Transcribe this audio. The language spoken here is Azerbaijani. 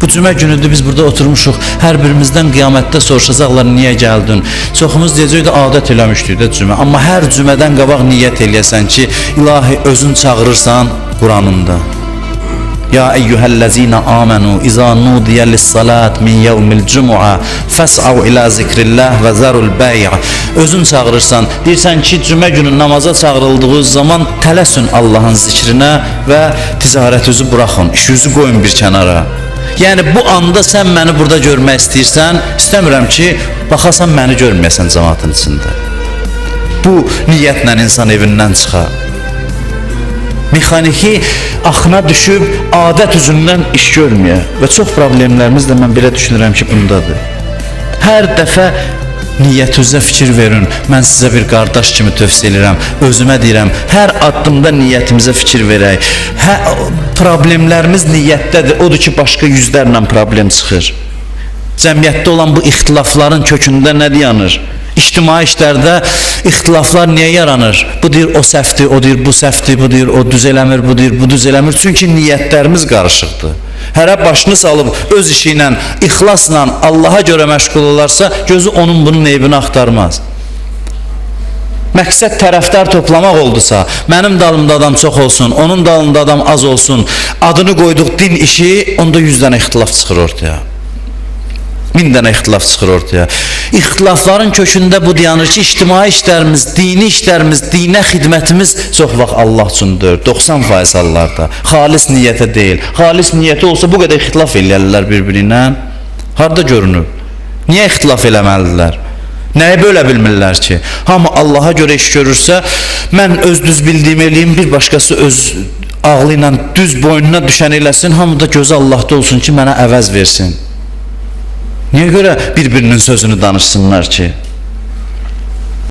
Bu cümə günüdür biz burada oturmuşuq. Hər birimizdən qiyamətdə soruşacaqlar niyə gəldin? Çoxumuz deyəcək də adət eləmişdik də cümə. Amma hər cümədən qabaq niyyət eləyəsən ki, ilahi özün çağırırsan Quranında. Ya eyyuhellezine amenu iza nudiye lis-salat min yevmil cumu'a fes'av ila zikrillah ve zarul bay'. Özün çağırırsan, deyirsən ki, cümə günü namaza çağırıldığınız zaman tələsün Allahın zikrinə və ticarətinizi buraxın, işinizi qoyun bir kənara. Yəni bu anda sən məni burada görmək istəyirsən, istəmirəm ki, baxasan məni görməyəsən cəmaatın içində. Bu niyyətlə insan evindən çıxar. Mexaniki axına düşüb adət üzündən iş görməyə və çox problemlərimiz də mən belə düşünürəm ki, bundadır. Hər dəfə niyyətinizə fikir verin. Mən sizə bir qardaş kimi tövsiyə edirəm. Özümə deyirəm, hər addımda niyyətimizə fikir verək. Problemlərimiz niyyətdədir. Odur ki, başqa yüzlərlə problem çıxır. Cəmiyyətdə olan bu ixtilafların kökündə nə dayanır? İctimai işlərdə ixtilaflar niyə yaranır? Bu deyir o səhvdir, o deyir bu səhvdir, bu deyir o düz eləmir, bu deyir bu düz eləmir. Çünki niyyətlərimiz qarışıqdır. Hərə başını salıb öz işi ilə, ixlasla Allaha görə məşğul olarsa, gözü onun bunun eybini axtarmaz. Məqsəd tərəfdar toplamaq oldusa, mənim dalımda adam çox olsun, onun dalında adam az olsun, adını qoyduq din işi, onda 100 dənə ixtilaf çıxır ortaya. 1000 dənə ixtilaf çıxır ortaya. İxtilafların kökündə bu dayanır ki, ictimai işlərimiz, dini işlərimiz, dinə xidmətimiz çox vaxt Allah üçündür. 90% hallarda. Xalis niyyətə deyil. Xalis niyyəti olsa bu qədər ixtilaf eləyərlər bir-birinə. Harada görünür? Niyə ixtilaf eləməlidirlər? Nəyi bölə bilmirlər ki? Hamı Allaha görə iş görürsə, mən öz düz bildiyimi eləyim, bir başqası öz ağlı ilə düz boynuna düşən eləsin, hamı da gözü Allahda olsun ki, mənə əvəz versin. Niyə görə bir-birinin sözünü danışsınlar ki?